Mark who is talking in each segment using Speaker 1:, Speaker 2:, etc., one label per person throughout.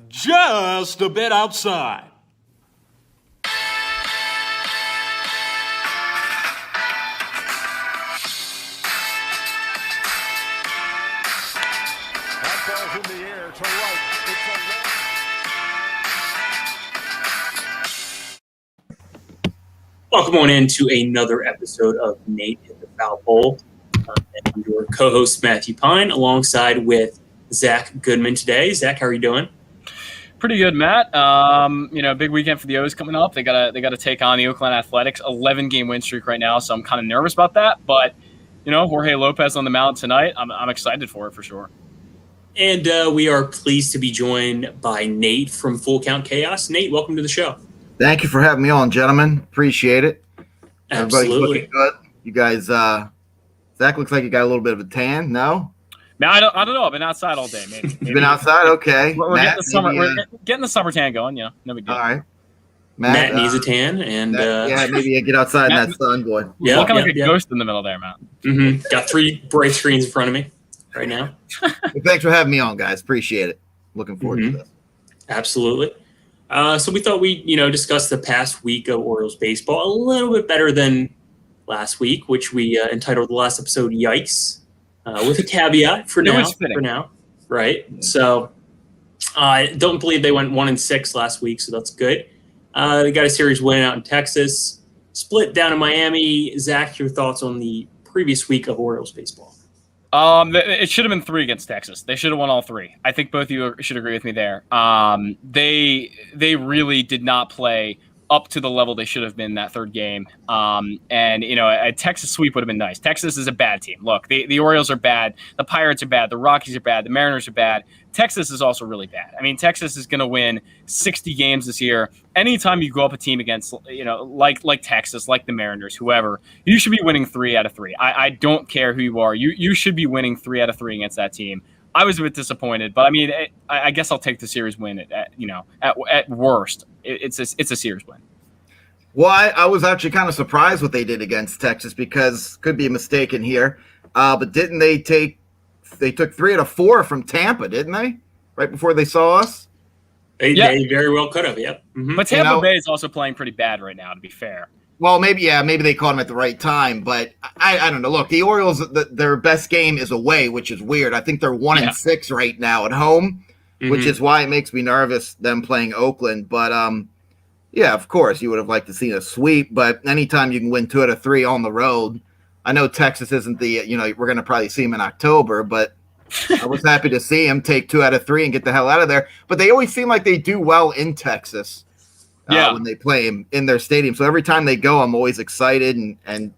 Speaker 1: just a bit outside.
Speaker 2: That ball's in the air to right.
Speaker 3: Welcome on into another episode of Nate Hit the Foul Pole. And your co-host Matthew Pine, alongside with Zach Goodman today. Zach, how are you doing?
Speaker 4: Pretty good, Matt. Big weekend for the O's coming up. They gotta take on the Oakland Athletics. 11-game win streak right now, so I'm kind of nervous about that. But Jorge Lopez on the mound tonight. I'm excited for it for sure.
Speaker 3: And we are pleased to be joined by Nate from Full Count Chaos. Nate, welcome to the show.
Speaker 5: Thank you for having me on, gentlemen. Appreciate it.
Speaker 3: Absolutely.
Speaker 5: Everybody's looking good. You guys, Zach looks like you got a little bit of a tan. No?
Speaker 4: Man, I don't know. I've been outside all day. Maybe.
Speaker 5: You've been outside? Okay.
Speaker 4: We're getting the summer. We're getting the summer tan going. No big deal.
Speaker 5: All right.
Speaker 3: Matt needs a tan, and
Speaker 5: maybe you get outside in that sun, boy.
Speaker 4: Yeah, looking like a ghost in the middle there, Matt.
Speaker 3: Mm-hmm. Got 3 bright screens in front of me right now.
Speaker 5: Well, thanks for having me on, guys. Appreciate it. Looking forward to this.
Speaker 3: Absolutely. So we thought we'd, discuss the past week of Orioles baseball a little bit better than last week, which we entitled the last episode "Yikes," with a caveat for now. For now, right? Yeah. So I don't believe they went 1-6 last week, so that's good. They got a series win out in Texas, split down in Miami. Zach, your thoughts on the previous week of Orioles baseball?
Speaker 4: It should have been 3 against Texas. They should have won all 3. I think both of you should agree with me there. They really did not play up to the level they should have been in that third game. A Texas sweep would have been nice. Texas is a bad team. Look, the Orioles are bad. The Pirates are bad. The Rockies are bad. The Mariners are bad. Texas is also really bad. I mean, Texas is going to win 60 games this year. Anytime you go up a team against, like Texas, like the Mariners, whoever, you should be winning 3 out of 3. I don't care who you are. You should be winning 3 out of 3 against that team. I was a bit disappointed, but I mean, I guess I'll take the series win. At worst, it's a series win.
Speaker 5: Well, I was actually kind of surprised what they did against Texas because could be a mistake in here, but didn't they take? They took 3 out of 4 from Tampa, didn't they? Right before they saw us.
Speaker 3: They very well could have. Yep. Mm-hmm.
Speaker 4: But Tampa Bay is also playing pretty bad right now. To be fair.
Speaker 5: Well, maybe they caught him at the right time, but I don't know. Look, the Orioles, their best game is away, which is weird. I think they're 1-6 right now at home, which is why it makes me nervous them playing Oakland. But of course, you would have liked to see a sweep. But anytime you can win 2 out of 3 on the road, I know Texas isn't the we're going to probably see them in October, but I was happy to see them take 2 out of 3 and get the hell out of there. But they always seem like they do well in Texas. When they play in their stadium. So every time they go, I'm always excited. And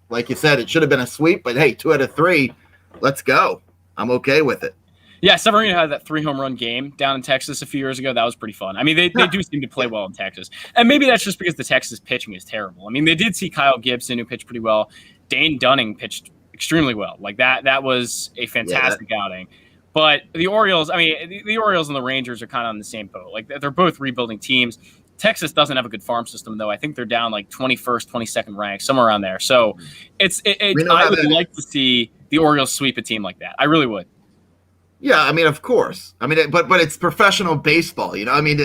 Speaker 5: like you said, it should have been a sweep. But, hey, 2 out of 3, let's go. I'm okay with it.
Speaker 4: Yeah, Severino had that 3 home run game down in Texas a few years ago. That was pretty fun. I mean, they do seem to play well in Texas. And maybe that's just because the Texas pitching is terrible. I mean, they did see Kyle Gibson, who pitched pretty well. Dane Dunning pitched extremely well. Like, that was a fantastic outing. But the Orioles, the Orioles and the Rangers are kind of on the same boat. Like, they're both rebuilding teams. Texas doesn't have a good farm system, though. I think they're down like 21st, 22nd ranked, somewhere around there. So I would like to see the Orioles sweep a team like that. I really would.
Speaker 5: Yeah, I mean, of course. I mean, but it's professional baseball, I mean,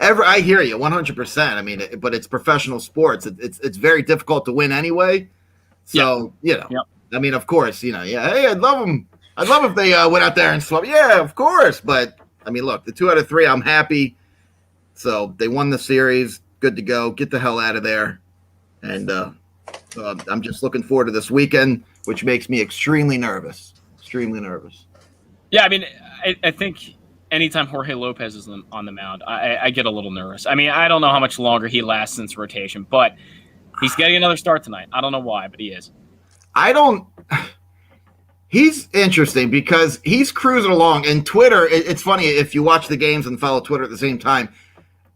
Speaker 5: I hear you 100%. I mean, but it's professional sports. It's very difficult to win anyway. So, I mean, of course, hey, I'd love them. I'd love if they went out there and swept. Yeah, of course. But, I mean, look, the 2 out of 3, I'm happy. So they won the series. Good to go. Get the hell out of there. And I'm just looking forward to this weekend, which makes me extremely nervous. Extremely nervous.
Speaker 4: Yeah, I mean, I think anytime Jorge Lopez is on the mound, I get a little nervous. I mean, I don't know how much longer he lasts since rotation, but he's getting another start tonight. I don't know why, but he is. He's interesting because he's cruising along. And Twitter, it's funny if you watch the games and follow Twitter at the same time.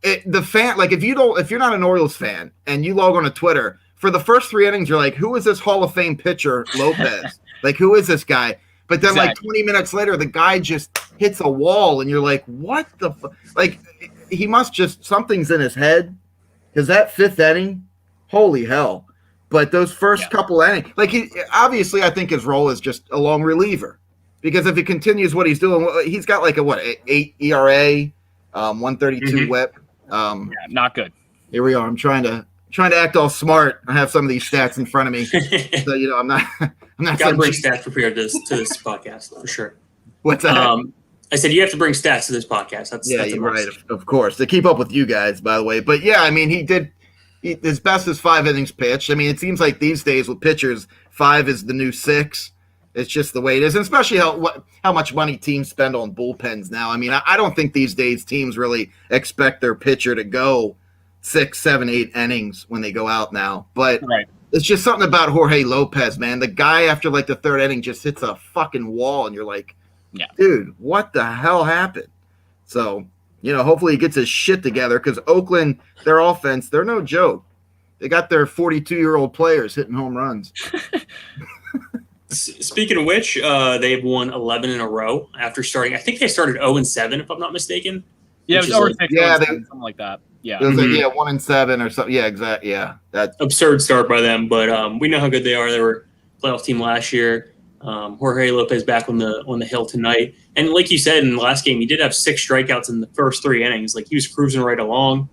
Speaker 4: If you're not an Orioles fan and you log on to Twitter, for the first 3 innings, you're like, who is this Hall of Fame pitcher, Lopez? Like, who is this guy? But then, like 20 minutes later, the guy just hits a wall, and you're like, what the like? He must just something's in his head. Because that 5th inning, holy hell! But those first couple innings, obviously, I think his role is just a long reliever.
Speaker 5: Because if he continues what he's doing, he's got like a 8 ERA, 132 WHIP.
Speaker 4: Not good.
Speaker 5: Here we are. I'm trying to act all smart. I have some of these stats in front of me, so I'm not.
Speaker 3: Got to bring stats prepared to this podcast for sure.
Speaker 5: What's that?
Speaker 3: I said you have to bring stats to this podcast. That's
Speaker 5: you're right, of course, to keep up with you guys. By the way, but yeah, I mean, his best is 5 innings pitched. I mean, it seems like these days with pitchers, 5 is the new 6. It's just the way it is, and especially how much money teams spend on bullpens now. I mean, I don't think these days teams really expect their pitcher to go 6, 7, 8 innings when they go out now. But It's just something about Jorge Lopez, man. The guy after like the 3rd inning just hits a fucking wall, and you're like, dude, what the hell happened? So, hopefully he gets his shit together, because Oakland, their offense, they're no joke. They got their 42-year-old players hitting home runs.
Speaker 3: Speaking of which, they've won 11 in a row after starting. I think they started 0-7, if I'm not mistaken.
Speaker 4: Yeah, it was over 6, something like that. Yeah,
Speaker 5: it was 1-7 or something. Yeah, exactly. Yeah, that
Speaker 3: absurd start by them, but we know how good they are. They were a playoff team last year. Jorge Lopez back on the hill tonight, and like you said in the last game, he did have 6 strikeouts in the first 3 innings. Like, he was cruising right along.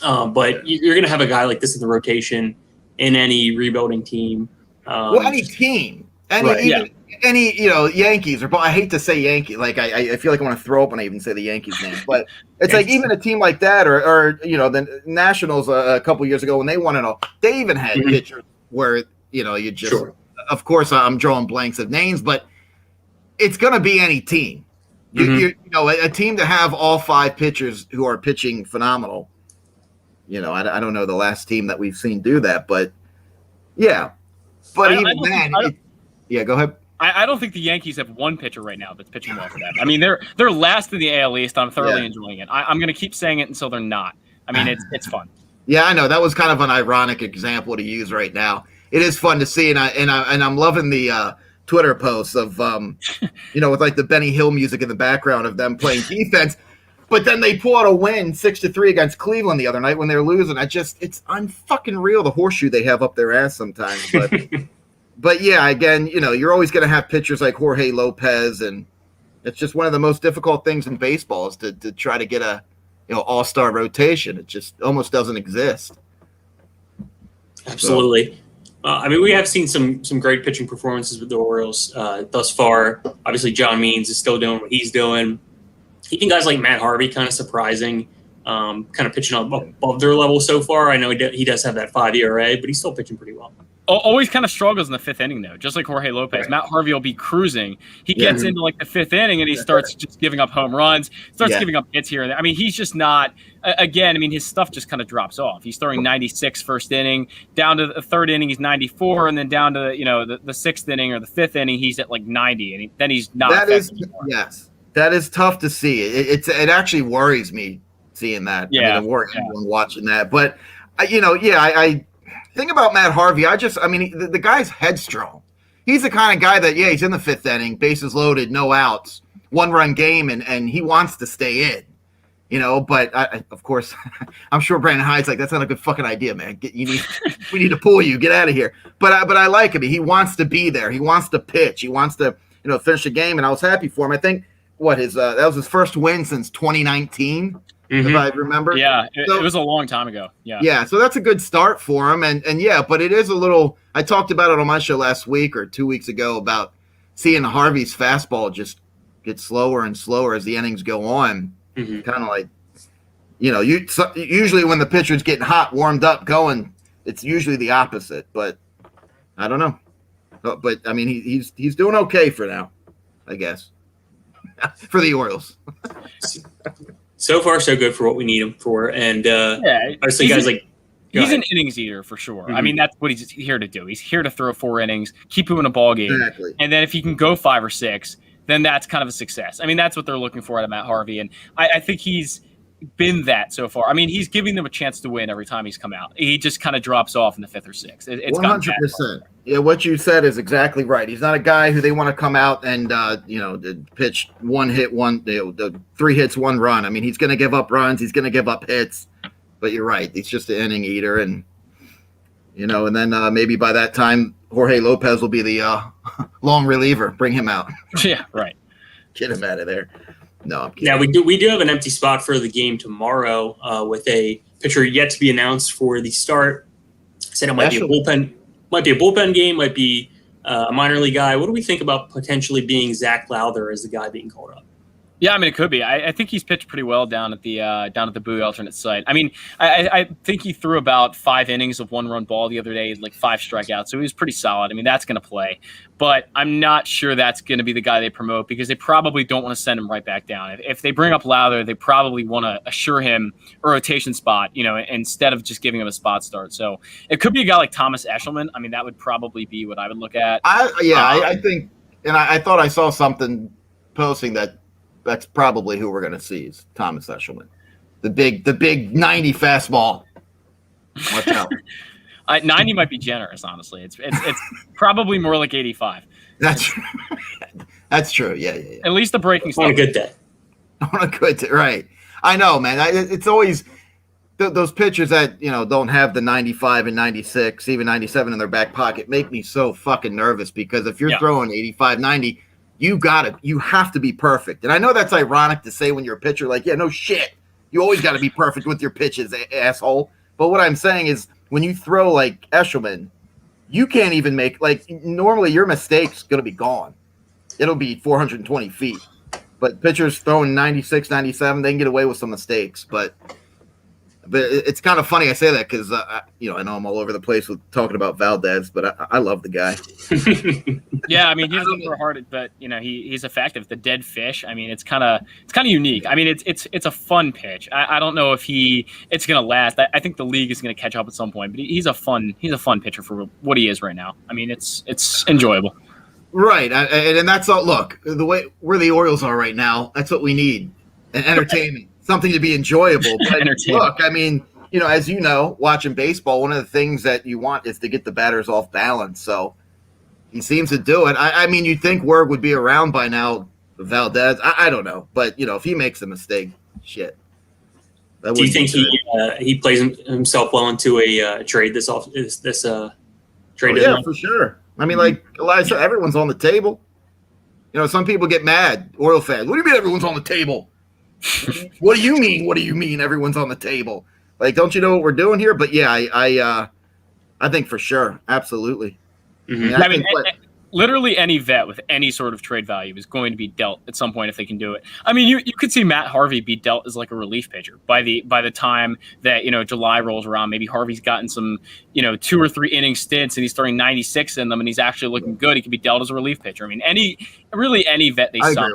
Speaker 3: But you're going to have a guy like this in the rotation in any rebuilding team.
Speaker 5: Any team, any Yankees, or I hate to say Yankee, like I feel like I want to throw up when I even say the Yankees name, but it's like even a team like that, or the Nationals a couple years ago when they won it all, they even had pitchers where you just, of course I'm drawing blanks of names, but it's going to be any team. A team to have all 5 pitchers who are pitching phenomenal. I don't know the last team that we've seen do that, but yeah. But go ahead.
Speaker 4: I don't think the Yankees have one pitcher right now that's pitching well for them. I mean, they're last in the AL East. I'm thoroughly enjoying it. I'm going to keep saying it until they're not. I mean, it's fun.
Speaker 5: Yeah, I know that was kind of an ironic example to use right now. It is fun to see, and I'm loving the Twitter posts of with like the Benny Hill music in the background of them playing defense. But then they pull out a win 6-3 against Cleveland the other night when they're losing. It's unfucking real, the horseshoe they have up their ass sometimes. But but yeah, again, you're always going to have pitchers like Jorge Lopez, and it's just one of the most difficult things in baseball is to try to get a all-star rotation. It just almost doesn't exist.
Speaker 3: Absolutely. I mean, we have seen some great pitching performances with the Orioles thus far. Obviously, John Means is still doing what he's doing. Even guys like Matt Harvey, kind of surprising, kind of pitching above their level so far. I know he does have that 5 ERA, but he's still pitching pretty well.
Speaker 4: Always kind of struggles in the 5th inning, though, just like Jorge Lopez. Right. Matt Harvey will be cruising. He gets into like the 5th inning, and he starts just giving up home runs, starts giving up hits here and there. I mean, he's just not – again, I mean, his stuff just kind of drops off. He's throwing 96 first inning. Down to the 3rd inning, he's 94, and then down to the 6th inning or the 5th inning, he's at like 90, and then he's not effective anymore.
Speaker 5: Yes. That is tough to see. It actually worries me seeing that.
Speaker 4: Yeah,
Speaker 5: I mean, it worries everyone watching that. But I think about Matt Harvey. The guy's headstrong. He's the kind of guy that he's in the 5th inning, bases loaded, no outs, 1-run game, and he wants to stay in. But of course, I'm sure Brandon Hyde's like, that's not a good fucking idea, man. We need to pull you. Get out of here. But I like him. He wants to be there. He wants to pitch. He wants to finish the game, and I was happy for him. I think. That was his first win since 2019, if I remember.
Speaker 4: Yeah, it was a long time ago.
Speaker 5: Yeah, so that's a good start for him. And but it is a little – I talked about it on my show last week or 2 weeks ago about seeing Harvey's fastball just get slower and slower as the innings go on. Kind of like, usually when the pitcher's getting hot, warmed up, going, it's usually the opposite. But I don't know. But, I mean, he's doing okay for now, I guess. For the Orioles.
Speaker 3: So far, so good for what we need him for. And obviously, guys
Speaker 4: he's an innings eater for sure. I mean, that's what he's here to do. He's here to throw 4 innings, keep him in a ball game.
Speaker 5: Exactly.
Speaker 4: And then if he can go 5 or 6, then that's kind of a success. I mean, that's what they're looking for out of Matt Harvey. And I think he's been that so far. I mean, he's giving them a chance to win every time he's come out. He just kind of drops off in the 5th or 6th. It's
Speaker 5: 100%. Yeah, what you said is exactly right. He's not a guy who they want to come out and pitch 1 hit, 3 hits, 1 run. I mean, he's going to give up runs. He's going to give up hits. But you're right. He's just an inning eater, and and then maybe by that time Jorge Lopez will be the long reliever. Bring him out.
Speaker 4: Yeah, right.
Speaker 5: Get him out of there. No, I'm kidding.
Speaker 3: Now we do have an empty spot for the game tomorrow with a pitcher yet to be announced for the start. Said it might be a bullpen game, might be a minor league guy. What do we think about potentially being Zach Lowther as the guy being called up?
Speaker 4: Yeah, I mean, it could be. I think he's pitched pretty well down at the Bowie alternate site. I mean, I think he threw about 5 innings of 1-run ball the other day, like 5 strikeouts. So he was pretty solid. I mean, that's going to play. But I'm not sure that's going to be the guy they promote because they probably don't want to send him right back down. If they bring up Lowther, they probably want to assure him a rotation spot, instead of just giving him a spot start. So it could be a guy like Thomas Eshelman. I mean, that would probably be what I would look at.
Speaker 5: I think, and I thought I saw something posting that's probably who we're going to see is Thomas Eshelman, the big 90 fastball. Watch out.
Speaker 4: 90 might be generous, honestly. It's probably more like 85.
Speaker 5: That's true. Yeah.
Speaker 4: At least the breaking stuff.
Speaker 3: On a good day.
Speaker 5: On a good day, right? I know, man. It's always those pitchers that don't have the 95 and 96, even 97 in their back pocket make me so fucking nervous because if you're throwing 85, 90. You have to be perfect. And I know that's ironic to say when you're a pitcher, like, yeah, no shit. You always got to be perfect with your pitches, asshole. But what I'm saying is when you throw like Eshelman, you can't even make, like, normally your mistake's going to be gone. It'll be 420 feet. But pitchers throwing 96, 97, they can get away with some mistakes. But it's kind of funny I say that because, I know I'm all over the place with talking about Valdez, but I love the guy.
Speaker 4: Yeah, I mean, he's super hard, but he's effective. The dead fish. I mean, it's kind of unique. I mean, it's a fun pitch. I don't know if it's gonna last. I think the league is gonna catch up at some point, but he's a fun pitcher for what he is right now. I mean, it's enjoyable.
Speaker 5: Right, and that's all. Look, the way where the Orioles are right now, that's what we need. And entertainment, something to be enjoyable. But look, I mean, as you know, watching baseball, one of the things that you want is to get the batters off balance. So he seems to do it. I mean, you'd think word would be around by now, Valdez. I don't know. But, if he makes a mistake, shit.
Speaker 3: Do you think he plays himself well into a trade this trade?
Speaker 5: Yeah, for sure. I mean, like Elias said, everyone's on the table. Some people get mad, Oriole fans. What do you mean everyone's on the table? What do you mean? What do you mean everyone's on the table? Like, don't you know what we're doing here? But yeah, I think for sure, absolutely.
Speaker 4: Mm-hmm. I mean, literally any vet with any sort of trade value is going to be dealt at some point if they can do it. I mean, you could see Matt Harvey be dealt as like a relief pitcher by the time that July rolls around. Maybe Harvey's gotten some 2 or 3 inning stints and he's throwing 96 in them and he's actually looking good. He could be dealt as a relief pitcher. I mean, any vet they sign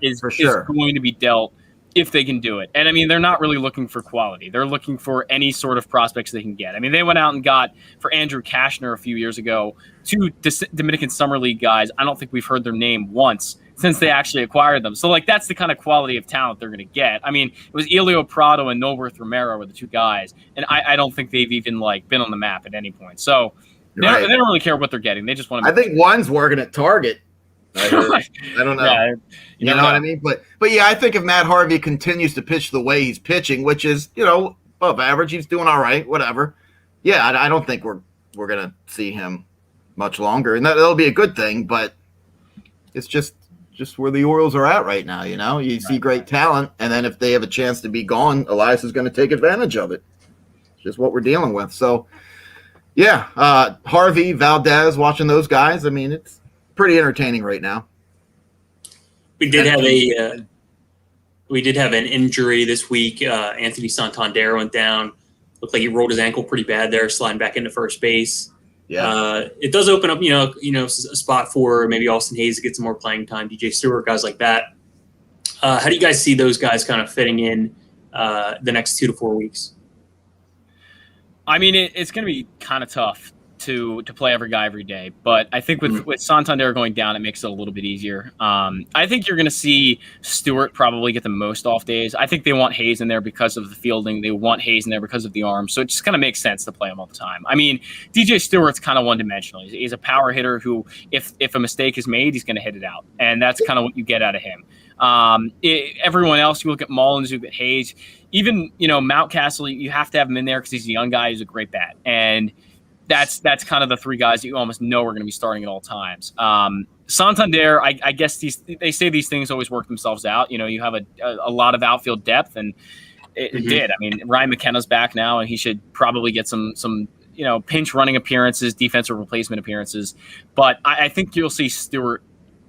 Speaker 4: is going to be dealt if they can do it. And I mean, they're not really looking for quality. They're looking for any sort of prospects they can get. I mean, they went out and got for Andrew Kashner a few years ago 2 Dominican Summer League guys. I don't think we've heard their name once since they actually acquired them. So like, that's the kind of quality of talent they're going to get. I mean, it was Elio Prado and Noworth Romero were the 2 guys. And I don't think they've even been on the map at any point. So they don't really care what they're getting. They just want to.
Speaker 5: I think one's working at Target. I don't know.
Speaker 4: Yeah,
Speaker 5: you know what I mean? But yeah, I think if Matt Harvey continues to pitch the way he's pitching, which is, above average, he's doing all right, whatever. Yeah, I don't think we're going to see him much longer. And that'll be a good thing, but it's just where the Orioles are at right now, You see great talent, and then if they have a chance to be gone, Elias is going to take advantage of it. It's just what we're dealing with. So, yeah, Harvey, Valdez, watching those guys, I mean, it's pretty entertaining right now.
Speaker 3: We did have an injury this week. Anthony Santander went down. Looked like he rolled his ankle pretty bad there, sliding back into first base. Yeah, it does open up, a spot for maybe Austin Hayes to get some more playing time, DJ Stewart, guys like that. How do you guys see those guys kind of fitting in the next 2 to 4 weeks?
Speaker 4: I mean, it's going to be kind of tough to play every guy every day, but I think with Santander going down, it makes it a little bit easier. I think you're going to see Stewart probably get the most off days. I think they want Hayes in there because of the fielding. They want Hayes in there because of the arm. So it just kind of makes sense to play him all the time. I mean, DJ Stewart's kind of one-dimensional. He's a power hitter who, if a mistake is made, he's going to hit it out, and that's kind of what you get out of him. Everyone else, you look at Mullins, you look at Hayes, even Mountcastle. You have to have him in there because he's a young guy who's a great bat, and that's kind of the three guys that you almost know are going to be starting at all times. Santander, I guess they say these things always work themselves out. You have a lot of outfield depth, and it did. I mean, Ryan McKenna's back now, and he should probably get some pinch running appearances, defensive replacement appearances. But I think you'll see Stewart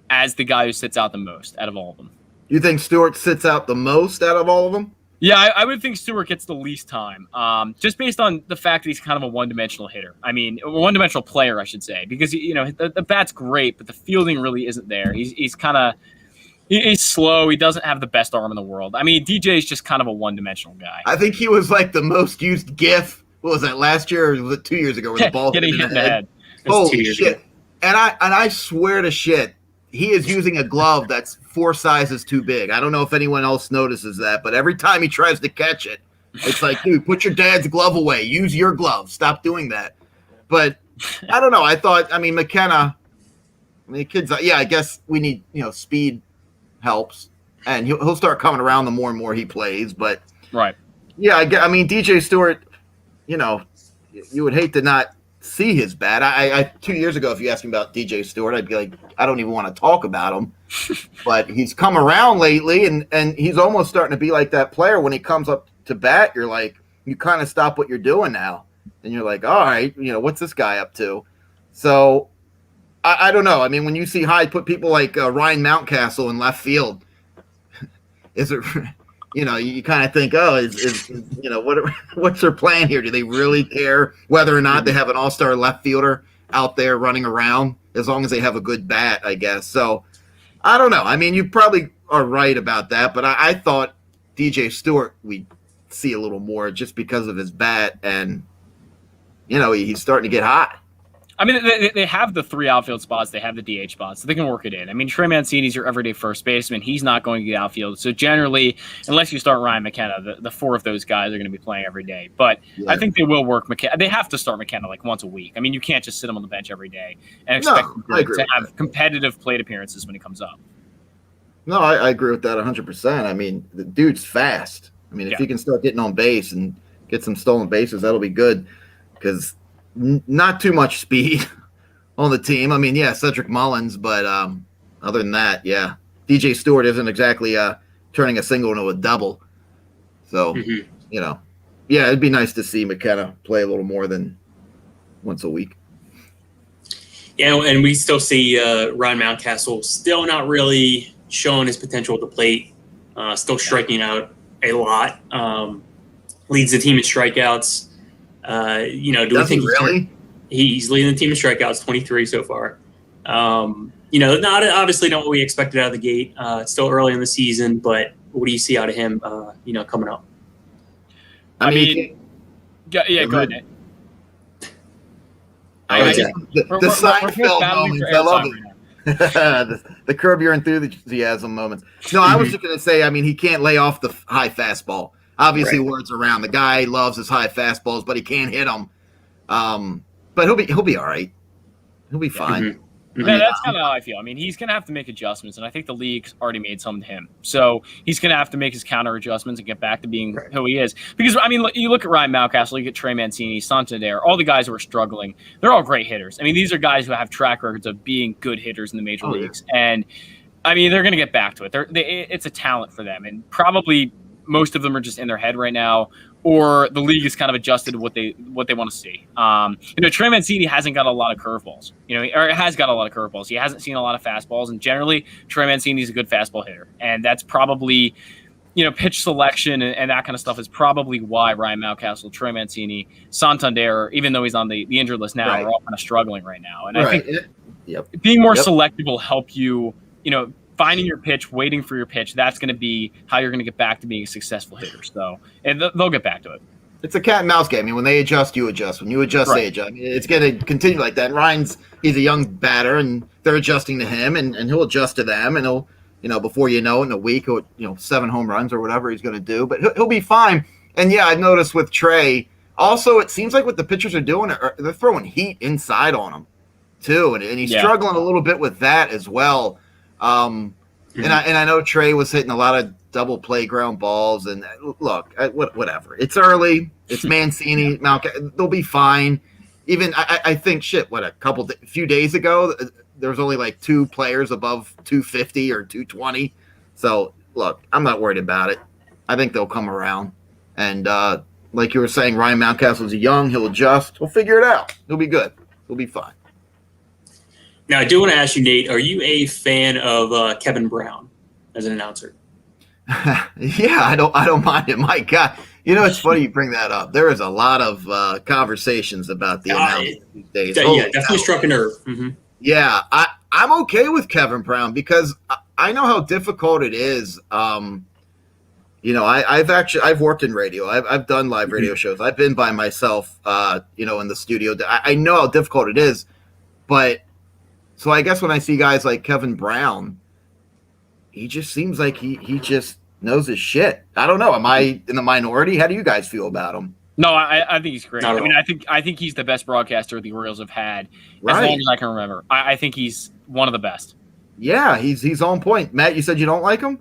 Speaker 4: as the guy who sits out the most out of all of them.
Speaker 5: You think Stewart sits out the most out of all of them?
Speaker 4: Yeah, I would think Stewart gets the least time, just based on the fact that he's kind of a one-dimensional hitter. I mean, a one-dimensional player, I should say, because the bat's great, but the fielding really isn't there. He's slow. He doesn't have the best arm in the world. I mean, DJ is just kind of a one-dimensional guy.
Speaker 5: I think he was like the most used GIF. What was that, last year or was it 2 years ago? Where the ball
Speaker 4: getting hit in the head.
Speaker 5: Holy shit! And I swear to shit, he is using a glove that's 4 sizes too big. I don't know if anyone else notices that, but every time he tries to catch it, it's like, dude, put your dad's glove away. Use your glove. Stop doing that. But I don't know. McKenna. Kids. Yeah, I guess we need speed helps, and he'll start coming around the more and more he plays. But
Speaker 4: right.
Speaker 5: Yeah, DJ Stewart. You would hate to not see his bat. I 2 years ago, if you asked me about DJ Stewart, I'd be like, I don't even want to talk about him. But he's come around lately, and he's almost starting to be like that player. When he comes up to bat, you're like, you kind of stop what you're doing now, and you're like, all right, what's this guy up to? So I don't know. I mean, when you see Hyde put people like Ryan Mountcastle in left field, is it? You kind of think, oh, what's their plan here? Do they really care whether or not they have an all-star left fielder out there running around, as long as they have a good bat, I guess. So I don't know. I mean, you probably are right about that, but I thought DJ Stewart we'd see a little more just because of his bat, and he's starting to get hot.
Speaker 4: I mean, they have the 3 outfield spots. They have the DH spots, so they can work it in. I mean, Trey Mancini's your everyday first baseman. He's not going to get outfield. So generally, unless you start Ryan McKenna, the 4 of those guys are going to be playing every day. But yeah. I think they will work McKenna. They have to start McKenna like once a week. I mean, you can't just sit him on the bench every day and expect him to have competitive plate appearances when he comes up.
Speaker 5: No, I agree with that 100%. I mean, the dude's fast. I mean, if he can start getting on base and get some stolen bases, that'll be good, because not too much speed on the team. I mean, yeah, Cedric Mullins, but other than that, yeah, DJ Stewart isn't exactly turning a single into a double. So, yeah, it'd be nice to see McKenna play a little more than once a week.
Speaker 3: Yeah, and we still see Ryan Mountcastle still not really showing his potential at the plate, still striking out a lot, leads the team in strikeouts. Do we think
Speaker 5: really?
Speaker 3: He's leading the team in strikeouts, 23 so far. Not obviously not what we expected out of the gate. It's still early in the season, but what do you see out of him? Coming up.
Speaker 4: Go ahead. Nick.
Speaker 5: The Seinfeld moments, I love it. The curb your enthusiasm moments. No, I was just going to say, I mean, he can't lay off the high fastball. Obviously, words around. The guy loves his high fastballs, but he can't hit them. But he'll be all right. He'll be fine.
Speaker 4: Yeah, that's kind of how I feel. I mean, he's going to have to make adjustments, and I think the league's already made some to him. So he's going to have to make his counter adjustments and get back to being who he is. Because, I mean, you look at Ryan Mountcastle, you get Trey Mancini, Santander, all the guys who are struggling. They're all great hitters. I mean, these are guys who have track records of being good hitters in the major leagues. Yeah. And, I mean, they're going to get back to it. It's a talent for them, and probably – most of them are just in their head right now, or the league is kind of adjusted to what they want to see. Trey Mancini hasn't got a lot of curveballs, or has got a lot of curveballs. He hasn't seen a lot of fastballs, and generally Trey Mancini is a good fastball hitter, and that's probably, pitch selection and that kind of stuff is probably why Ryan Mountcastle, Trey Mancini, Santander, even though he's on the injured list now, are all kind of struggling right now. And I think being more selective will help you, finding your pitch, waiting for your pitch, that's going to be how you're going to get back to being a successful hitter. So, and they'll get back to it.
Speaker 5: It's a cat and mouse game. I mean, when they adjust, you adjust. When you adjust, they adjust. I mean, it's going to continue like that. And he's a young batter, and they're adjusting to him, and he'll adjust to them, and he'll, before you know it, in a week, 7 home runs or whatever he's going to do. But he'll be fine. And, yeah, I've noticed with Trey, also, it seems like what the pitchers are doing, they're throwing heat inside on him, too. And he's struggling a little bit with that as well. And I know Trey was hitting a lot of double play ground balls. And look, whatever. It's early. It's Mancini. They'll be fine. even I think a few days ago there was only like 2 players above 250 or 220. So look, I'm not worried about it. I think they'll come around. And like you were saying, Ryan Mountcastle's young. He'll adjust. He'll figure it out. He'll be good. He'll be fine.
Speaker 3: Now, I do want to ask you, Nate, are you a fan of Kevin Brown as an announcer?
Speaker 5: Yeah, I don't mind it. My God. You know, it's funny you bring that up. There is a lot of conversations about the announcers these days.
Speaker 3: Yeah, definitely struck a nerve. Mm-hmm.
Speaker 5: Yeah, I'm okay with Kevin Brown because I know how difficult it is. You know, I've worked in radio. I've done live radio shows. I've been by myself, you know, in the studio. I know how difficult it is, but so I guess when I see guys like Kevin Brown, he just seems like he just knows his shit. I don't know. Am I in the minority? How do you guys feel about him?
Speaker 4: No, I think he's great.
Speaker 3: Not
Speaker 4: I
Speaker 3: at
Speaker 4: mean,
Speaker 3: all.
Speaker 4: I think he's the best broadcaster the Orioles have had
Speaker 5: Right.
Speaker 4: as long as I can remember. I think he's one of the best.
Speaker 5: Yeah, he's on point. Matt, you said you don't like him?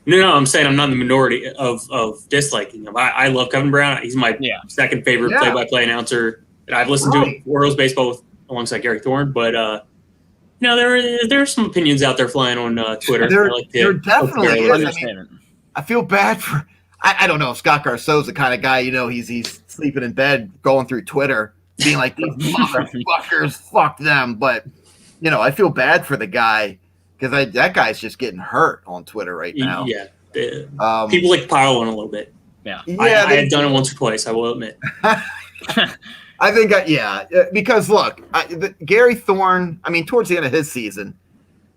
Speaker 3: No, I'm saying I'm not in the minority of disliking him. I love Kevin Brown. He's my second favorite play-by-play announcer that I've listened to Orioles baseball alongside Gary Thorne. But no, there are some opinions out there flying on Twitter.
Speaker 5: There definitely is.
Speaker 4: Understand.
Speaker 5: I feel bad for. I don't know if Scott Garceau's the kind of guy, you know, he's sleeping in bed, going through Twitter, being like, these motherfuckers, fuck them. But, you know, I feel bad for the guy because that guy's just getting hurt on Twitter right now.
Speaker 3: Yeah. People like to pile on a little bit.
Speaker 4: Yeah.
Speaker 3: I had done it once or twice, I will admit.
Speaker 5: I think, because look, Gary Thorne, I mean, towards the end of his season,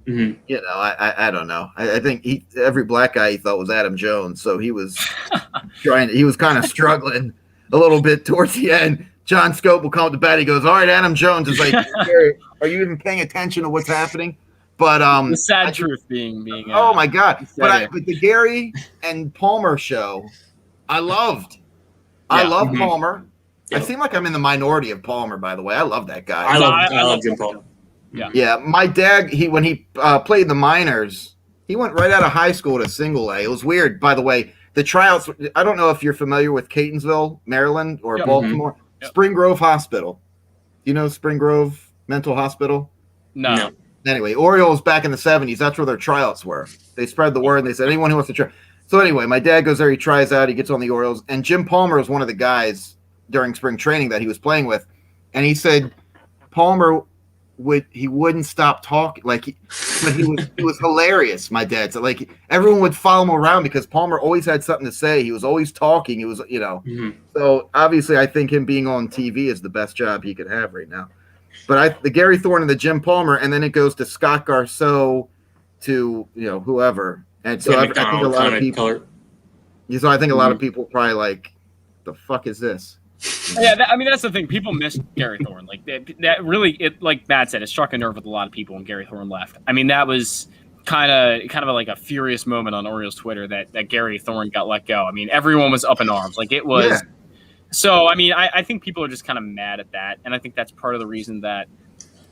Speaker 3: mm-hmm.
Speaker 5: you know, I don't know. I think every black guy he thought was Adam Jones, so he was he was kind of struggling a little bit towards the end. John Scope will come up to bat. He goes, "All right, Adam Jones is like, Gary, are you even paying attention to what's happening?" But
Speaker 4: the sad truth being
Speaker 5: oh my God! But the Gary and Palmer show, I loved. I love
Speaker 3: mm-hmm.
Speaker 5: Palmer.
Speaker 3: Yep.
Speaker 5: I seem like I'm in the minority of Palmer, by the way. I love that guy.
Speaker 3: I love Jim Palmer.
Speaker 5: Yeah. My dad, when he played the minors, he went right out of high school to single A. It was weird, by the way. The tryouts, I don't know if you're familiar with Catonsville, Maryland, or Baltimore.
Speaker 4: Mm-hmm. Yep.
Speaker 5: Spring Grove Hospital. Do you know Spring Grove Mental Hospital?
Speaker 4: No.
Speaker 5: Anyway, Orioles back in the 70s, that's where their tryouts were. They spread the word, and they said, anyone who wants to try. So anyway, my dad goes there, he tries out, he gets on the Orioles, and Jim Palmer was one of the guys during spring training that he was playing with. And he said Palmer wouldn't stop talking, but he was hilarious. My dad said, like, everyone would follow him around because Palmer always had something to say. He was always talking. He was, you know.
Speaker 3: Mm-hmm.
Speaker 5: So obviously, I think him being on TV is the best job he could have right now. But the Gary Thorne and the Jim Palmer, and then it goes to Scott Garceau, to whoever. And so I think a lot of people. So I think a lot of people probably like, the fuck is this?
Speaker 4: Yeah, I mean, that's the thing. People miss Gary Thorne. Like that really, like Matt said, it struck a nerve with a lot of people when Gary Thorne left. I mean, that was kind of like a furious moment on Orioles Twitter that Gary Thorne got let go. I mean, everyone was up in arms. Like it was. Yeah. So, I mean, I think people are just kind of mad at that, and I think that's part of the reason that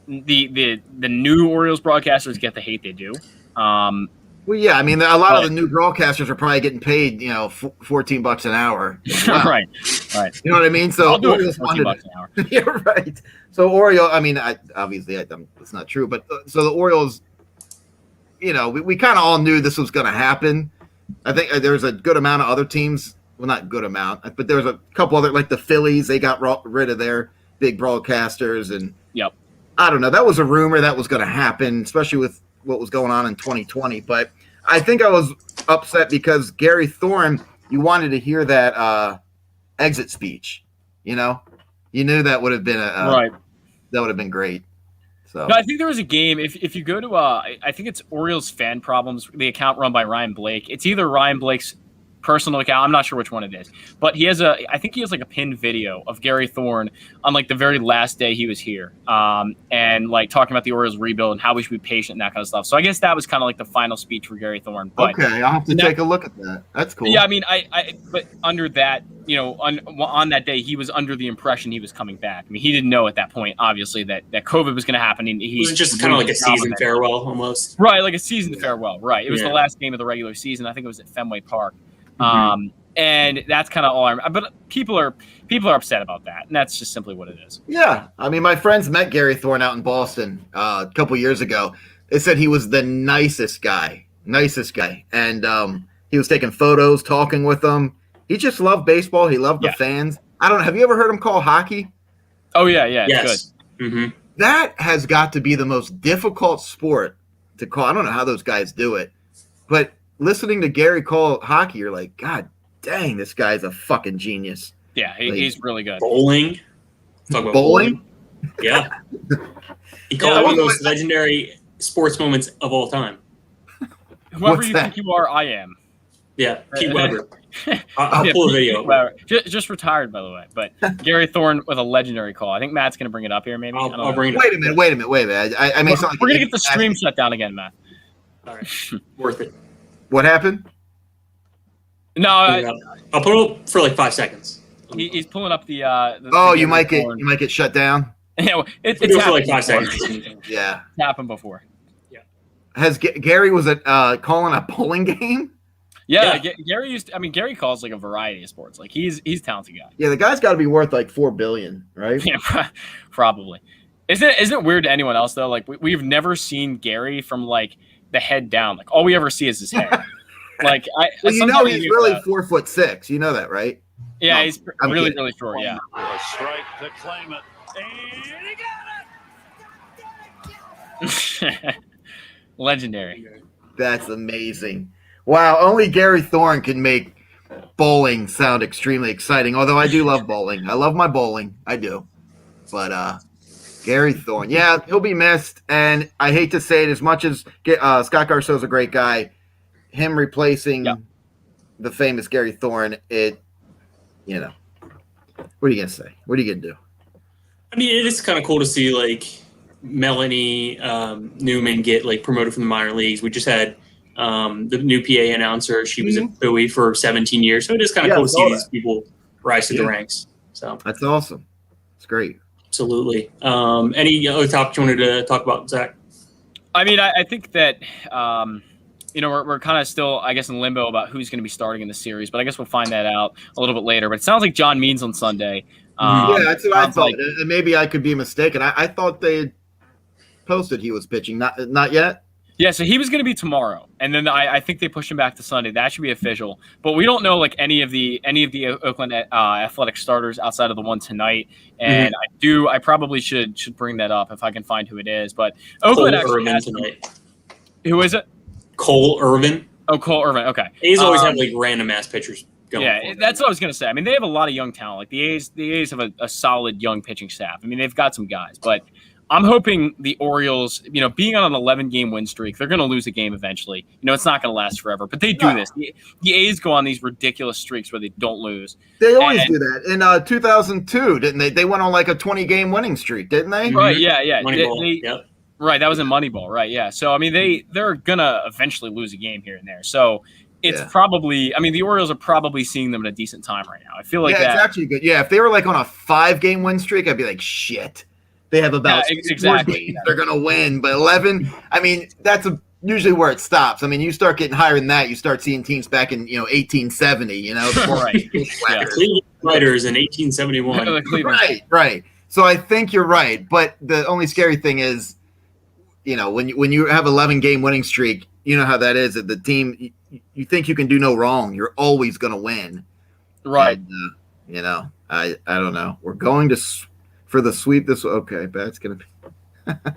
Speaker 4: the new Orioles broadcasters get the hate they do.
Speaker 5: Well, yeah, I mean, a lot of the new broadcasters are probably getting paid, $14 an hour. Wow.
Speaker 4: Right.
Speaker 5: You know what I mean? So
Speaker 4: I'll do it for $14 an hour.
Speaker 5: Yeah, right. So Orioles, I mean, obviously it's not true, but so the Orioles, we kind of all knew this was going to happen. I think there's a good amount of other teams. Well, not good amount, but there's a couple other, like the Phillies. They got rid of their big broadcasters, and I don't know. That was a rumor that was going to happen, especially with what was going on in 2020. But I think I was upset because Gary Thorne, you wanted to hear that exit speech. You knew that would have been right. That would have been great. So
Speaker 4: no, I think there was a game. If you go to I think it's Orioles Fan Problems, the account run by Ryan Blake. It's either Ryan Blake's personal account. I'm not sure which one it is, but I think he has like a pinned video of Gary Thorne on like the very last day he was here, and like talking about the Orioles rebuild and how we should be patient and that kind of stuff. So I guess that was kind of like the final speech for Gary Thorne. But
Speaker 5: okay, I'll have to take a look at that. That's cool.
Speaker 4: Yeah, I mean, but under that, on that day, he was under the impression he was coming back. I mean, he didn't know at that point, obviously, that COVID was going to happen. And
Speaker 3: it was just kind of like a season farewell almost.
Speaker 4: Right, like a season farewell. Right. It was the last game of the regular season. I think it was at Fenway Park. And that's kind of all but people are upset about that, and that's just simply what it is.
Speaker 5: Yeah, I mean, my friends met Gary Thorne out in Boston a couple years ago. They said he was the nicest guy, and he was taking photos, talking with them. He just loved baseball. He loved the fans. I don't know. Have you ever heard him call hockey?
Speaker 4: Oh yeah, it's
Speaker 3: Yes.
Speaker 4: good.
Speaker 3: Mm-hmm.
Speaker 5: That has got to be the most difficult sport to call. I don't know how those guys do it, but listening to Gary call hockey, you're like, God dang, this guy's a fucking genius.
Speaker 4: Yeah, he's really good.
Speaker 3: Bowling. Talk about
Speaker 5: Bowling?
Speaker 3: Yeah. He called it one of the most legendary sports moments of all time.
Speaker 4: Whoever
Speaker 5: What's
Speaker 4: you
Speaker 5: that?
Speaker 4: think you are, I am.
Speaker 3: Yeah, Pete Weber. I'll pull a video.
Speaker 4: Just retired, by the way. But Gary Thorne with a legendary call. I think Matt's going to bring it up here, maybe.
Speaker 3: I'll bring it up.
Speaker 5: Wait a minute. I mean,
Speaker 4: We're going to get the stream shut down again, Matt.
Speaker 3: All right. Worth it.
Speaker 5: What happened?
Speaker 4: No,
Speaker 3: I'll put it up for like 5 seconds.
Speaker 4: he's pulling up the
Speaker 5: You might get shut down.
Speaker 4: Yeah, well, it's
Speaker 3: We'll do it for
Speaker 4: happened
Speaker 3: like 5
Speaker 4: before.
Speaker 3: seconds.
Speaker 5: Yeah.
Speaker 4: It's happened before.
Speaker 5: Has Gary was calling a bowling game?
Speaker 4: Yeah. Gary calls like a variety of sports. Like he's a talented guy.
Speaker 5: Yeah, the guy's got to be worth like $4 billion, right?
Speaker 4: Yeah, probably. Isn't it weird to anyone else though? Like we've never seen Gary from like the head down. Like all we ever see is his head. Like
Speaker 5: Well, you know he's really 4'6". You know that, right?
Speaker 4: Yeah,
Speaker 5: No,
Speaker 4: he's
Speaker 5: I'm
Speaker 4: really
Speaker 5: kidding.
Speaker 4: short. Yeah.
Speaker 2: A strike to claim it. And he got it.
Speaker 4: Legendary.
Speaker 5: That's amazing. Wow, only Gary Thorne can make bowling sound extremely exciting. Although I do love bowling. I love my bowling. I do. But Gary Thorne, yeah, he'll be missed. And I hate to say it, as much as Scott Garceau's a great guy, him replacing the famous Gary Thorne, what are you gonna say? What are you gonna do?
Speaker 3: I mean, it is kind of cool to see like Melanie Newman get like promoted from the minor leagues. We just had the new PA announcer. She was at Bowie for 17 years, so it is kind of cool to see these people rise to the ranks. So
Speaker 5: that's awesome. It's great.
Speaker 3: Absolutely. Any other topics you wanted to talk about, Zach?
Speaker 4: I mean, I think that we're kind of still, I guess, in limbo about who's going to be starting in the series, but I guess we'll find that out a little bit later. But it sounds like John Means on Sunday.
Speaker 5: Yeah, that's what I thought. And maybe I could be mistaken. I thought they had posted he was pitching. Not yet?
Speaker 4: Yeah, so he was going to be tomorrow, and then I think they pushed him back to Sunday. That should be official. But we don't know like any of the Oakland Athletic starters outside of the one tonight. And I probably should bring that up if I can find who it is. But Oakland actually has tonight. Who is it?
Speaker 3: Cole Irvin.
Speaker 4: Oh, Cole Irvin. Okay.
Speaker 3: A's always have like random ass pitchers going.
Speaker 4: Yeah, that's what I was going to say. I mean, they have a lot of young talent. Like the A's have a solid young pitching staff. I mean, they've got some guys, but I'm hoping the Orioles, being on an 11-game win streak, they're going to lose a game eventually. It's not going to last forever, but they do this. The A's go on these ridiculous streaks where they don't lose.
Speaker 5: They always do that. In 2002, didn't they? They went on like a 20-game winning streak, didn't they?
Speaker 4: Right, yeah.
Speaker 3: Moneyball.
Speaker 4: Right, that was in Moneyball, right, yeah. So, I mean, they're going to eventually lose a game here and there. So, it's probably – I mean, the Orioles are probably seeing them at a decent time right now. I feel like that –
Speaker 5: it's actually good. Yeah, if they were like on a 5-game win streak, I'd be like, shit. They have about 4 games they're going to win. But 11, I mean, that's usually where it stops. I mean, you start getting higher than that, you start seeing teams back in, 1870,
Speaker 4: Right.
Speaker 3: Cleveland Fighters in 1871.
Speaker 5: Right. So I think you're right. But the only scary thing is, when you have 11-game winning streak, you know how that is. That the team, you think you can do no wrong. You're always going to win.
Speaker 4: Right.
Speaker 5: And, I don't know. We're going for the sweep this. Okay, Bat's going to be.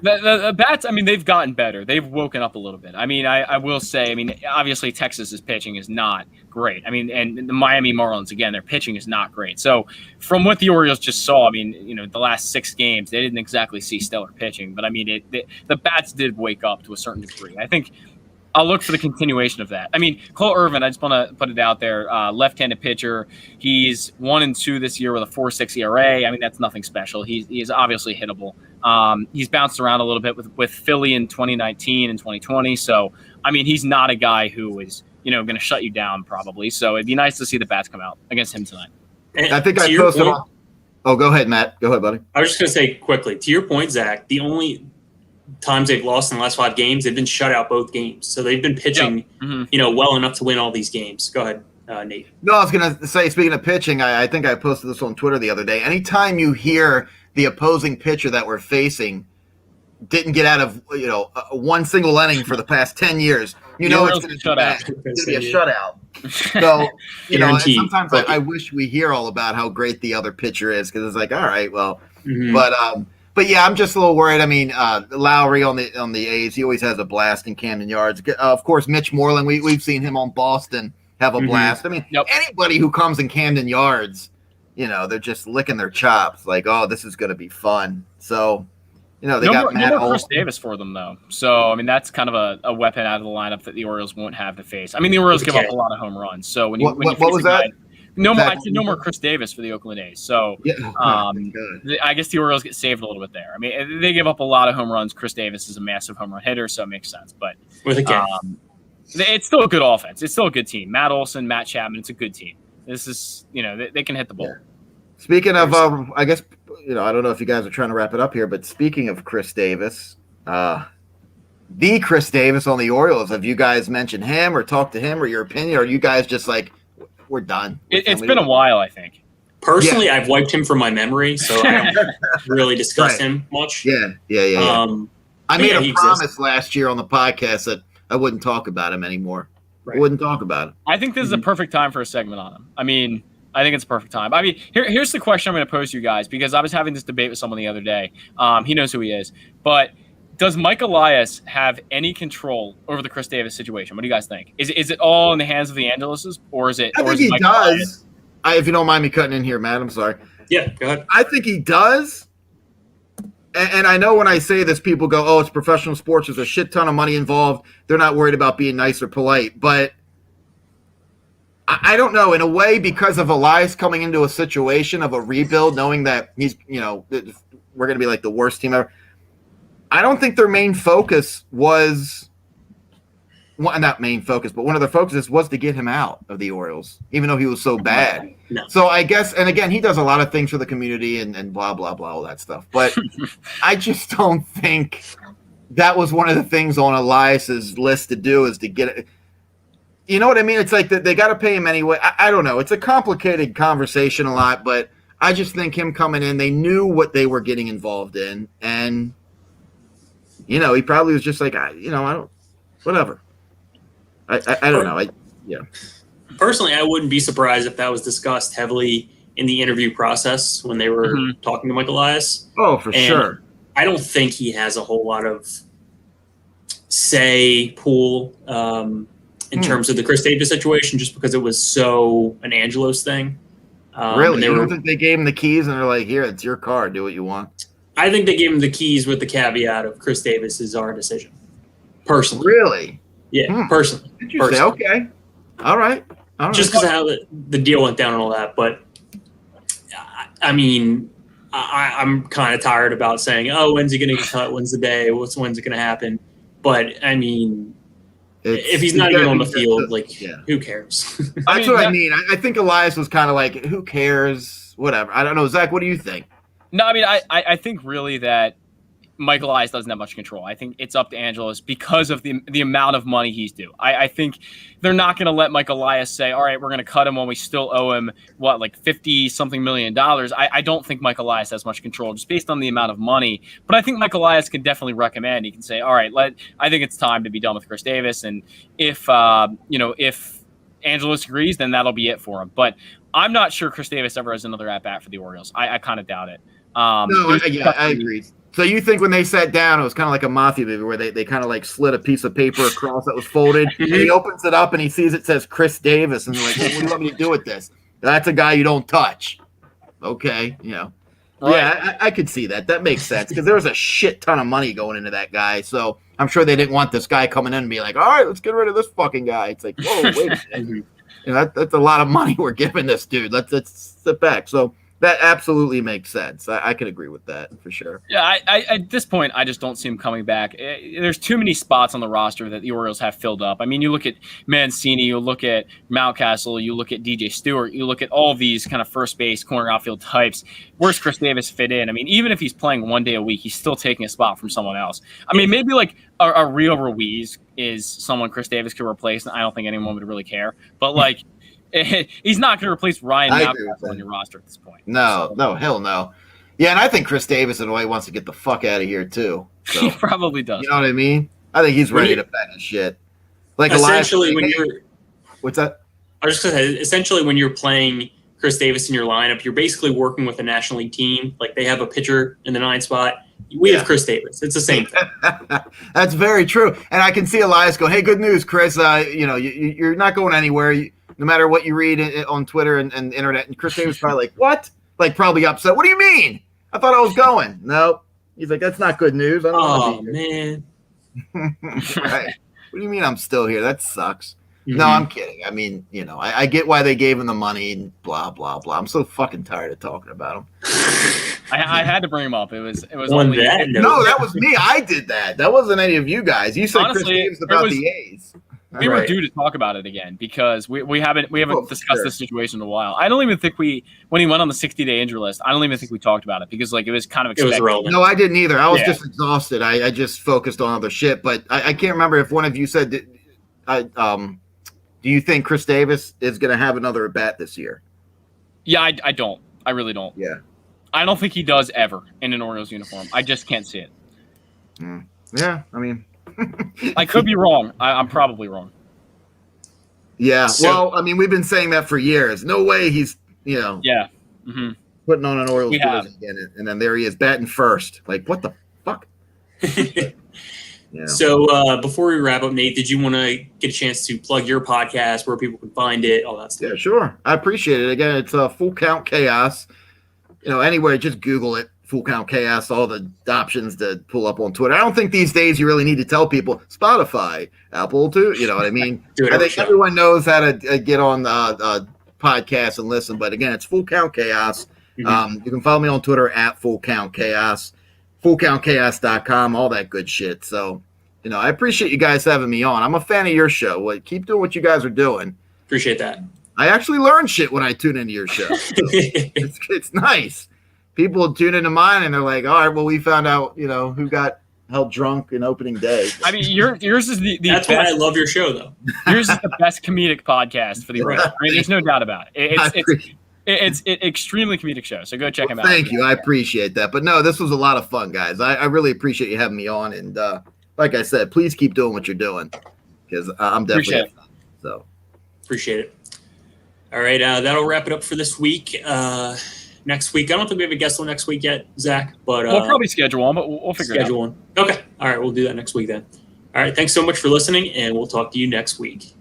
Speaker 4: The Bats, I mean, they've gotten better. They've woken up a little bit. I mean, I will say, I mean, obviously Texas's pitching is not great. I mean, and the Miami Marlins, again, their pitching is not great. So from what the Orioles just saw, I mean, the last 6 games, they didn't exactly see stellar pitching. But, I mean, the Bats did wake up to a certain degree. I think I'll look for the continuation of that. I mean, Cole Irvin, I just want to put it out there, left-handed pitcher. He's 1-2 this year with a 4.6 ERA. I mean, that's nothing special. He's obviously hittable. He's bounced around a little bit with Philly in 2019 and 2020. So, I mean, he's not a guy who is, going to shut you down probably. So it'd be nice to see the Bats come out against him tonight.
Speaker 3: And
Speaker 5: I think I posted on. Oh, go ahead, Matt. Go ahead, buddy.
Speaker 3: I was just going to say quickly, to your point, Zach, the only times they've lost in the last 5 games, they've been shut out both games. So they've been pitching, well enough to win all these games. Go ahead. Nate.
Speaker 5: No, I was going to say, speaking of pitching, I think I posted this on Twitter the other day. Anytime you hear the opposing pitcher that we're facing didn't get out of one single inning for the past 10 years, it's going to be bad. It's going to be a shutout. So, sometimes I wish we hear all about how great the other pitcher is, because it's like, all right, well, but yeah, I'm just a little worried. I mean, Lowry on the A's, he always has a blast in Camden Yards. Of course, Mitch Moreland, we've seen him on Boston have a blast. I mean, anybody who comes in Camden Yards, they're just licking their chops, like, oh, this is going to be fun. So, they got Matt
Speaker 4: more Chris Davis for them, though. So, I mean, that's kind of a weapon out of the lineup that the Orioles won't have to face. I mean, the Orioles give up a lot of home runs. So when you
Speaker 5: what was that?
Speaker 4: No more Chris Davis for the Oakland A's. So, I guess the Orioles get saved a little bit there. I mean, they give up a lot of home runs. Chris Davis is a massive home run hitter, so it makes sense. But
Speaker 3: with a K.
Speaker 4: It's still a good offense. It's still a good team. Matt Olson, Matt Chapman, it's a good team. This is, they can hit the ball.
Speaker 5: Yeah. Speaking of, I guess, I don't know if you guys are trying to wrap it up here, but speaking of Chris Davis, the Chris Davis on the Orioles, have you guys mentioned him or talked to him or your opinion? Or are you guys just like, we're done?
Speaker 4: It's been a while, I think.
Speaker 3: Personally, I've wiped him from my memory, so I don't really discuss him much.
Speaker 5: Yeah. I made a promise last year on the podcast that I wouldn't talk about him anymore. Right. I wouldn't talk about him.
Speaker 4: I think this is a perfect time for a segment on him. I mean, I think it's a perfect time. I mean, here's the question I'm going to pose to you guys, because I was having this debate with someone the other day. He knows who he is. But does Mike Elias have any control over the Chris Davis situation? What do you guys think? Is it all in the hands of the Angeleses, or is it?
Speaker 5: I think he does. If you don't mind me cutting in here, Matt, I'm sorry.
Speaker 3: Yeah, go ahead.
Speaker 5: I think he does. And I know when I say this, people go, oh, it's professional sports. There's a shit ton of money involved. They're not worried about being nice or polite. But I don't know. In a way, because of Elias coming into a situation of a rebuild, knowing that he's, we're going to be like the worst team ever. I don't think their main focus was – not main focus, but one of their focuses was to get him out of the Orioles, even though he was so bad. No. So I guess – and again, he does a lot of things for the community and blah, blah, blah, all that stuff. But I just don't think that was one of the things on Elias's list to do, is to get it. You know what I mean? It's like they got to pay him anyway. I don't know. It's a complicated conversation a lot, but I just think him coming in, they knew what they were getting involved in. And – he probably was just like, I don't, whatever. I don't know.
Speaker 3: Personally, I wouldn't be surprised if that was discussed heavily in the interview process when they were talking to Mike Elias.
Speaker 5: Oh, for sure.
Speaker 3: I don't think he has a whole lot of pull in terms of the Chris Davis situation, just because it was so an Angelos thing.
Speaker 5: Really? You don't think they gave him the keys and they're like, here, it's your car, do what you want?
Speaker 3: I think they gave him the keys with the caveat of Chris Davis is our decision. Personally.
Speaker 5: Really?
Speaker 3: Yeah, personally.
Speaker 5: Interesting. Okay. All right.
Speaker 3: Just because of how the deal went down and all that. But, I mean, I'm kind of tired about saying, oh, when's he going to get cut? When's the day? When's it going to happen? But, I mean, if he's not even on the field, who cares?
Speaker 5: That's what I mean. I think Elias was kind of like, who cares? Whatever. I don't know. Zach, what do you think?
Speaker 4: No, I mean, I think really that Mike Elias doesn't have much control. I think it's up to Angelos because of the amount of money he's due. I think they're not going to let Mike Elias say, all right, we're going to cut him when we still owe him, like $50-something million. I don't think Mike Elias has much control just based on the amount of money. But I think Mike Elias can definitely recommend. He can say, all right, I think it's time to be done with Chris Davis. And if Angelos agrees, then that'll be it for him. But I'm not sure Chris Davis ever has another at-bat for the Orioles. I kind of doubt it.
Speaker 5: I agree. So you think when they sat down, it was kind of like a mafia movie where they kind of like slid a piece of paper across that was folded, and he opens it up and he sees it says Chris Davis, and they're like, well, what do you want me to do with this? That's a guy you don't touch. Okay, Right. Yeah, I could see that. That makes sense because there was a shit ton of money going into that guy. So I'm sure they didn't want this guy coming in and be like, all right, let's get rid of this fucking guy. It's like, whoa, wait a second. That's a lot of money we're giving this dude. Let's sit back. So that absolutely makes sense. I can agree with that for sure.
Speaker 4: Yeah, I at this point, I just don't see him coming back. There's too many spots on the roster that the Orioles have filled up. I mean, you look at Mancini, you look at Mountcastle, you look at DJ Stewart, you look at all of these kind of first base, corner outfield types. Where's Chris Davis fit in? I mean, even if he's playing one day a week, he's still taking a spot from someone else. I mean, maybe like a real Ruiz is someone Chris Davis could replace, and I don't think anyone would really care. But like, He's not going to replace Ryan
Speaker 5: I agree
Speaker 4: Mountcastle
Speaker 5: with
Speaker 4: on
Speaker 5: that.
Speaker 4: your roster at this point.
Speaker 5: No, hell no. Yeah, and I think Chris Davis in a way wants to get the fuck out of here too. So,
Speaker 4: He probably does.
Speaker 5: you know what I mean? I think he's
Speaker 3: When
Speaker 5: ready
Speaker 3: you-
Speaker 5: to pack his shit. Like
Speaker 3: Essentially, when
Speaker 5: hey,
Speaker 3: you're
Speaker 5: what's that?
Speaker 3: I was just gonna say, essentially, when you're playing Chris Davis in your lineup, you're basically working with a National League team. Like they have a pitcher in the 9 spot. We have Chris Davis. It's the same thing.
Speaker 5: That's very true. And I can see Elias go, "Hey, good news, Chris. You're not going anywhere. No matter what you read on Twitter and the internet." And Chris Davis probably like, "What?" Like probably upset. "What do you mean? I thought I was going." No. He's like, "That's not good news. I don't
Speaker 3: Oh
Speaker 5: want to be here."
Speaker 3: man.
Speaker 5: Right. What do you mean I'm still here? That sucks.
Speaker 3: Mhm.
Speaker 5: No, I'm kidding. I mean, I get why they gave him the money and blah blah blah. I'm so fucking tired of talking about him.
Speaker 4: I had to bring him up. It was
Speaker 3: On
Speaker 4: only
Speaker 3: that note-
Speaker 5: No, that was me. I did that. That wasn't any of you guys. You said
Speaker 4: Honestly,
Speaker 5: Chris Davis
Speaker 4: it
Speaker 5: about
Speaker 4: was-
Speaker 5: the A's.
Speaker 4: we were
Speaker 3: Right.
Speaker 4: due to talk about it again because we haven't
Speaker 5: Oh,
Speaker 4: discussed
Speaker 5: sure.
Speaker 4: this situation in a while. I don't even think when he went on the 60-day injury list, I don't even think we talked about it because it was kind of
Speaker 3: It was
Speaker 4: expected.
Speaker 3: relevant.
Speaker 5: No, I didn't either. I was
Speaker 4: Yeah.
Speaker 5: just exhausted. I just focused on other shit. But I can't remember if one of you said, do you think Chris Davis is going to have another at bat this year?
Speaker 4: Yeah, I don't. I really don't.
Speaker 5: Yeah.
Speaker 4: I don't think he does ever in an Orioles uniform. I just can't see it.
Speaker 5: Yeah, I mean,
Speaker 4: I could be wrong. I'm probably wrong.
Speaker 5: yeah.
Speaker 3: So-
Speaker 5: Well, I mean, we've been saying that for years. No way he's,
Speaker 4: Yeah. hmm
Speaker 5: putting on an Orioles
Speaker 4: We have.
Speaker 5: jersey again, and then there he is batting first. Like, what the fuck? Yeah.
Speaker 3: So before we wrap up, Nate, did you want to get a chance to plug your podcast, where people can find it, all that stuff?
Speaker 5: Yeah, sure. I appreciate it. Again, it's Full Count Chaos. Anywhere, just Google it. Full Count Chaos, all the options to pull up on Twitter. I don't think these days you really need to tell people Spotify, Apple too. You know what I mean?
Speaker 3: Do it
Speaker 5: I
Speaker 3: every
Speaker 5: think
Speaker 3: show.
Speaker 5: everyone knows how to get on podcasts and listen. But again, it's Full Count Chaos.
Speaker 3: Mhm.
Speaker 5: You can follow me on Twitter at Full Count Chaos, fullcountchaos.com, all that good shit. So, I appreciate you guys having me on. I'm a fan of your show. Keep doing what you guys are doing.
Speaker 3: Appreciate that.
Speaker 5: I actually learn shit when I tune into your show. It's nice. People tune into mine and they're like, all right, well, we found out, who got held drunk in opening day.
Speaker 4: I mean, yours is the
Speaker 3: That's
Speaker 4: best.
Speaker 3: why I love your show, though.
Speaker 4: Yours is the best comedic podcast for the Orioles. I mean, there's no doubt about it. It's an extremely comedic show. So go check him out.
Speaker 5: Thank you. I appreciate that. But no, this was a lot of fun, guys. I really appreciate you having me on. And like I said, please keep doing what you're doing because I'm definitely
Speaker 4: Appreciate it.
Speaker 5: so.
Speaker 3: Appreciate it. All right, that'll wrap it up for this week. Next week, I don't think we have a guest on next week yet, Zach, but
Speaker 4: We'll probably schedule one, but we'll figure it out.
Speaker 3: schedule one. Okay. All right, we'll do that next week then. All right, thanks so much for listening, and we'll talk to you next week.